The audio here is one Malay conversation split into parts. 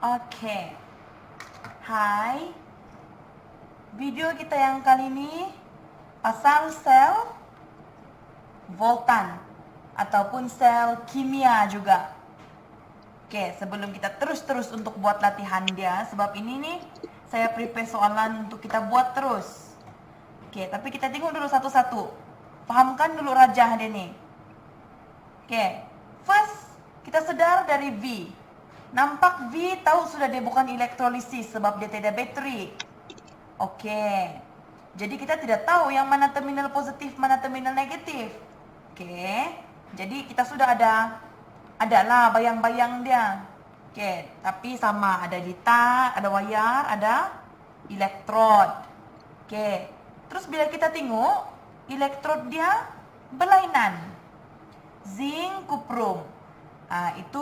Oke. Hai. Video kita yang kali ini pasal sel voltan ataupun sel kimia juga. Oke, sebelum kita terus untuk buat latihan dia, sebab ini nih saya prepare soalan untuk kita buat terus. Oke, tapi kita tengok dulu satu-satu. Pahamkan dulu rajah dia nih. Oke, first kita sedar dari V. Nampak V tahu sudah dia bukan elektrolisis sebab dia tidak bateri. Oke. Jadi kita tidak tahu yang mana terminal positif, mana terminal negatif. Oke. Jadi kita sudah adalah bayang-bayang dia. Oke, tapi sama ada litar, ada wayar, ada elektrod. Oke. Terus bila kita tengok elektrod dia berlainan. Zinc, kuprum. Itu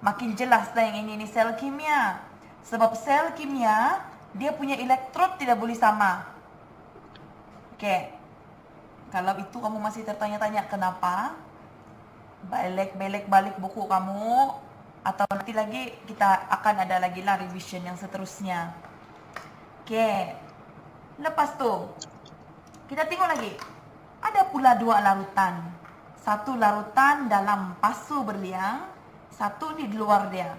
makin jelas dah yang ini sel kimia. Sebab sel kimia dia punya elektrod tidak boleh sama. Oke. Kalau itu kamu masih tertanya-tanya kenapa? Balik buku kamu, atau nanti lagi kita akan ada lagi lah revision yang seterusnya. Oke. Lepas tu kita tengok lagi. Ada pula dua larutan. Satu larutan dalam pasu berliang, satu di luar dia.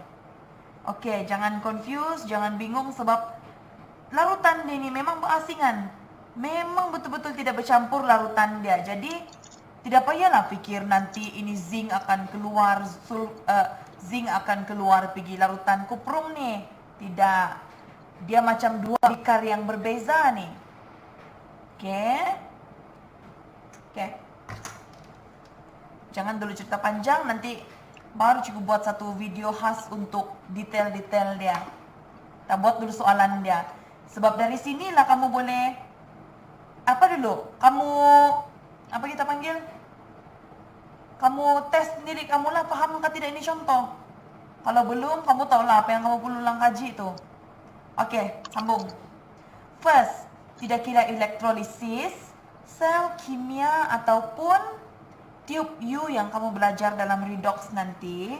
Oke, jangan confuse, jangan bingung sebab larutan dia ini memang berasingan. Memang betul-betul tidak bercampur larutan dia. Jadi tidak payahlah fikir nanti ini zinc akan keluar, zinc akan keluar pergi larutan kuprum nih. Tidak. Dia macam dua bikar yang berbeza nih. Oke. Oke. Jangan dulu cerita panjang, nanti baru cikgu buat satu video khas untuk detail-detail dia. Kita buat dulu soalan dia. Sebab dari sinilah kamu boleh, apa dulu? Apa kita panggil? Kamu tes sendiri kamulah, faham ke tidak ini contoh. Kalau belum, kamu tahulah apa yang kamu perlu ulang kaji itu. Oke, sambung. First, tidak kira elektrolisis, sel kimia ataupun tube U yang kamu belajar dalam redox nanti.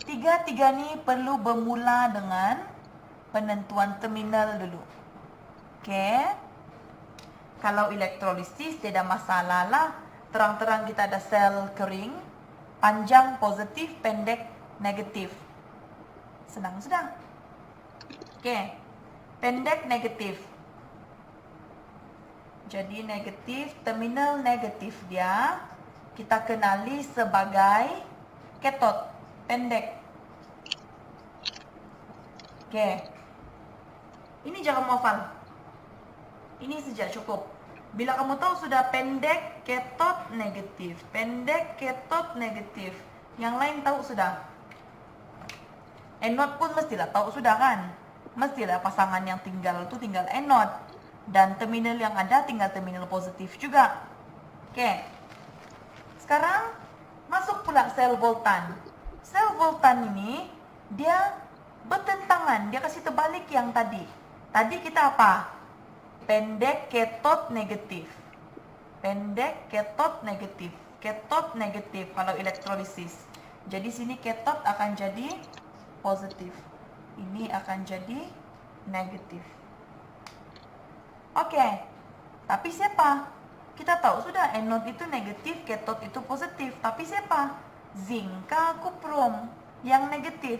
Tiga-tiga ni perlu bermula dengan penentuan terminal dulu. Oke. Kalau elektrolisis tidak masalah lah. Terang-terang kita ada sel kering, panjang positif, pendek negatif. Sedang. Oke. Pendek negatif. Jadi negatif, terminal negatif dia kita kenali sebagai katot, pendek. Oke. Ini jangan hafal. Ini saja cukup. Bila kamu tahu sudah pendek, katot, negatif. Pendek, katot, negatif. Yang lain tahu sudah. Anode pun mestilah tahu sudah kan? Mestilah pasangan yang tinggal itu tinggal anode. Dan terminal yang ada tinggal terminal positif juga. Oke. Sekarang masuk pula sel voltan. Sel voltan ini dia bertentangan. Dia kasih terbalik yang tadi. Tadi kita apa? Pendek, katot, negatif. Pendek, katot, negatif. Katot, negatif kalau elektrolisis. Jadi sini katot akan jadi positif. Ini akan jadi negatif. Oke, tapi siapa? Kita tahu sudah anode itu negatif, katot itu positif. Tapi siapa? Zinc, kuprum yang negatif.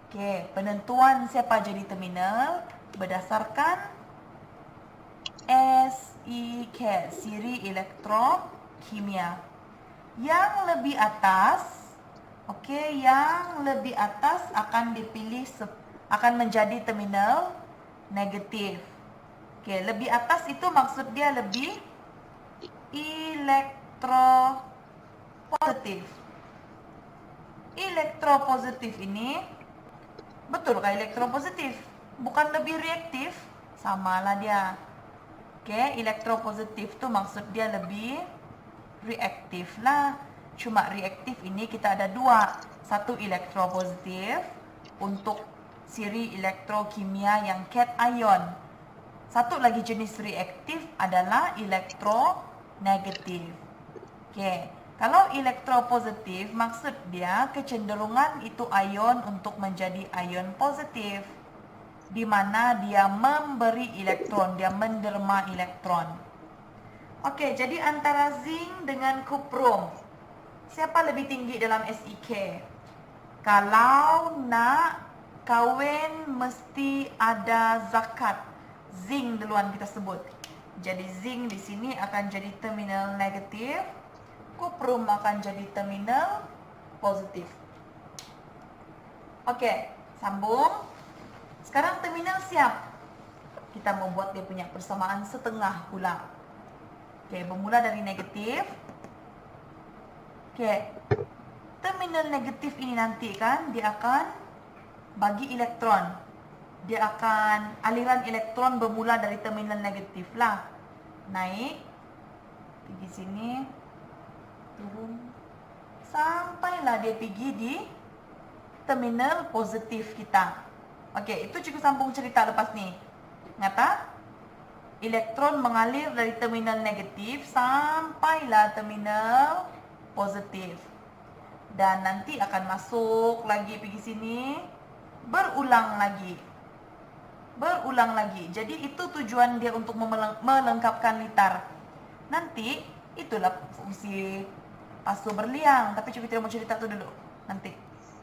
Oke, penentuan siapa jadi terminal berdasarkan SEK, siri elektrokimia. Yang lebih atas, yang lebih atas akan dipilih akan menjadi terminal negatif. Oke, lebih atas itu maksud dia lebih elektropositif. Elektropositif ini betul kan elektropositif? Bukan lebih reaktif? Samalah dia. Oke, elektropositif itu maksud dia lebih reaktif lah. Cuma reaktif ini kita ada dua. Satu elektropositif untuk siri elektrokimia yang cation. Satu lagi jenis reaktif adalah elektronegatif. Oke, Kalau elektropositif, maksud dia kecenderungan itu ion untuk menjadi ion positif, di mana dia memberi elektron, dia menderma elektron. Oke, jadi antara zinc dengan kuprum, siapa lebih tinggi dalam SEK? Kalau nak kawin mesti ada zakat. Zinc duluan kita sebut. Jadi zinc di sini akan jadi terminal negatif, kuprum akan jadi terminal positif. Oke, sambung. Sekarang terminal siap. Kita membuat dia punya persamaan setengah pula. Oke, bermula dari negatif. Oke, terminal negatif ini nanti kan dia akan bagi elektron. Dia akan aliran elektron bermula dari terminal negatif lah. Naik, pergi sini, turun, sampailah dia pergi di terminal positif kita. Okey, itu cikgu sambung cerita lepas ni. Ngata? Elektron mengalir dari terminal negatif sampailah terminal positif. Dan nanti akan masuk lagi pergi sini, berulang lagi. Berulang lagi. Jadi itu tujuan dia untuk melengkapkan litar. Nanti itulah fungsi pasu berliang. Tapi kita mau cerita tu dulu. Nanti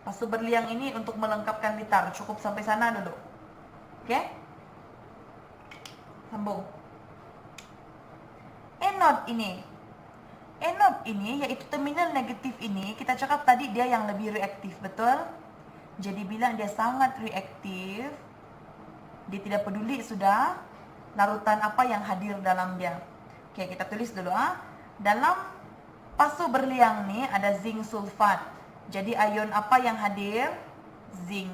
pasu berliang ini untuk melengkapkan litar. Cukup sampai sana dulu. Okey? Sambung. Anode ini. Anode ini iaitu terminal negatif ini, kita cakap tadi dia yang lebih reaktif, betul? Jadi bila dia sangat reaktif, dia tidak peduli sudah larutan apa yang hadir dalam dia. Okey, kita tulis dulu Dalam pasu berliang ni ada zinc sulfat. Jadi ion apa yang hadir? Zinc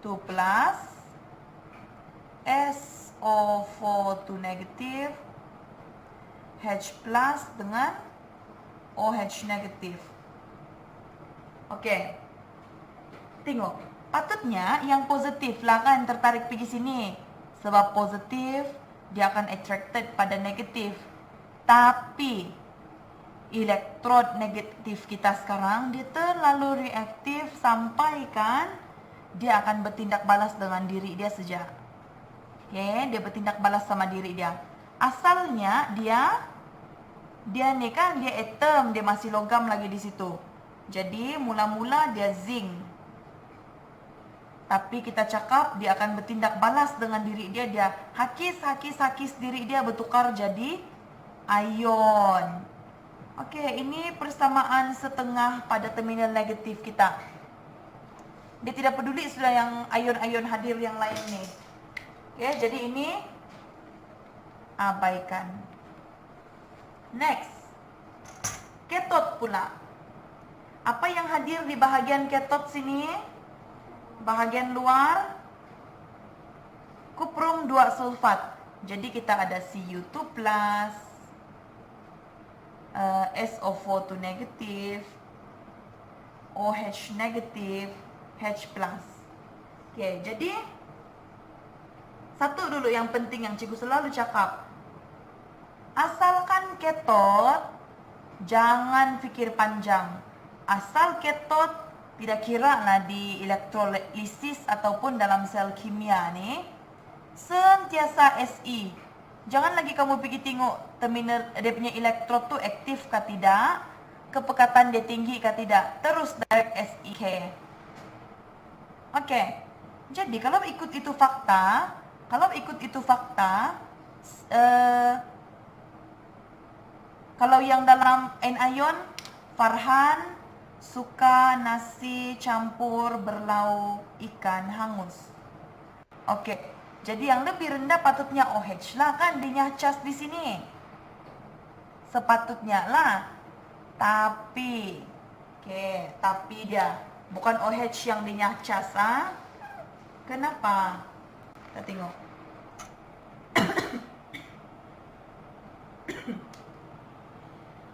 2+, SO4 2 negatif, H+ dengan OH negatif. Okey. Tengok. Patutnya yang positif lah kan tertarik pergi sini. Sebab positif, dia akan attracted pada negatif. Tapi, elektrod negatif kita sekarang, dia terlalu reaktif sampai kan dia akan bertindak balas dengan diri dia saja. Okay, dia bertindak balas sama diri dia. Asalnya dia ni kan, dia atom, dia masih logam lagi di situ. Jadi, mula-mula dia zinc. Tapi kita cakap dia akan bertindak balas dengan diri dia. Dia hakis diri dia bertukar jadi ion. Okey, ini persamaan setengah pada terminal negatif kita. Dia tidak peduli sudah yang ion-ion hadir yang lain ni. Okey, jadi ini abaikan. Next. Cathode pula. Apa yang hadir di bahagian cathode sini? Bahagian luar, kuprum 2 sulfat. Jadi kita ada Cu2+, SO4 2 negatif, OH negatif, H+. Okey, jadi satu dulu yang penting yang cikgu selalu cakap. Asalkan cathode, jangan fikir panjang. Asal cathode, tidak kira lah di elektrolisis ataupun dalam sel kimia ni, sentiasa Si. Jangan lagi kamu pergi tengok terminal dia punya elektrod tu aktif ke tidak, kepekatan dia tinggi ke tidak, terus direct SEK. Okey. Jadi kalau ikut itu fakta, kalau yang dalam anion, Farhan suka nasi campur berlauk ikan hangus. Okey. Jadi yang lebih rendah patutnya OH lah kan, dia cas di sini. Sepatutnya lah. Tapi tapi dia bukan OH yang dia cas Kenapa? Kita tengok.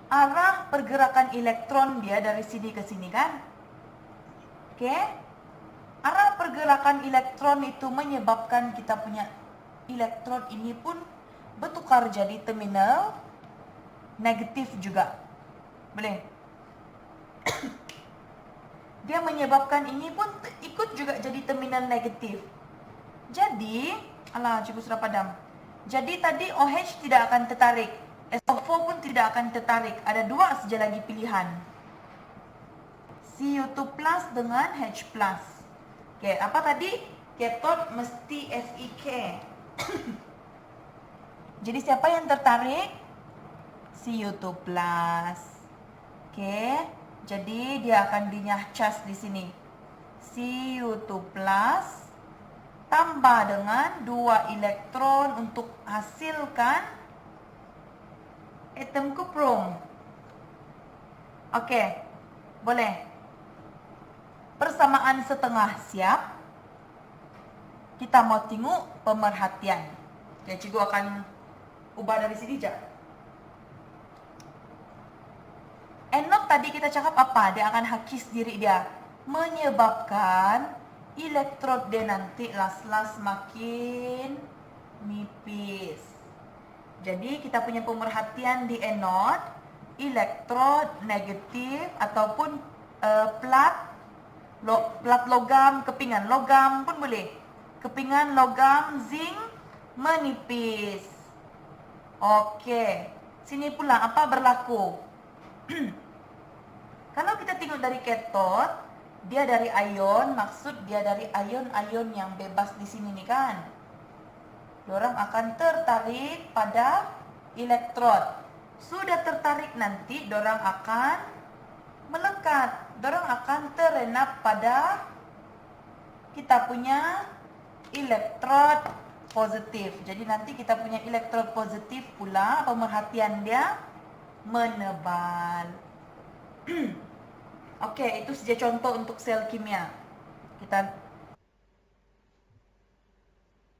Arah pergerakan elektron dia dari sini ke sini kan? Okey. Arah pergerakan elektron itu menyebabkan kita punya elektron ini pun bertukar jadi terminal negatif juga. Boleh. Dia menyebabkan ini pun ikut juga jadi terminal negatif. Jadi, cikgu sudah padam. Jadi tadi OH tidak akan tertarik. SO4 pun tidak akan tertarik. Ada dua saja lagi pilihan. Cu2 plus dengan H plus. Okey, apa tadi? Cathode mesti FeK. Jadi siapa yang tertarik? Cu2 plus. Okey, jadi dia akan dinyah-cas di sini. Cu2 plus tambah dengan 2 elektron untuk hasilkan atom kuprum. Okey, boleh. Persamaan setengah siap. Kita mau tengok pemerhatian. Ya, cikgu akan ubah dari sini je. Anode tadi kita cakap apa? Dia akan hakis diri dia. Menyebabkan elektrod dia nanti las-las makin nipis. Jadi kita punya pemerhatian di anode, elektrod negatif ataupun plat logam, kepingan logam pun boleh. Kepingan logam zinc menipis. Okey. Sini pula apa berlaku? Kalau kita tengok dari cathode, dia dari ion, maksud dia dari ion-ion yang bebas di sini ni kan. Diorang akan tertarik pada elektrod. Sudah tertarik nanti, diorang akan melekat. Diorang akan terenap pada kita punya elektrod positif. Jadi nanti kita punya elektrod positif pula, pemerhatian dia menebal. Okey, itu saja contoh untuk sel kimia. Kita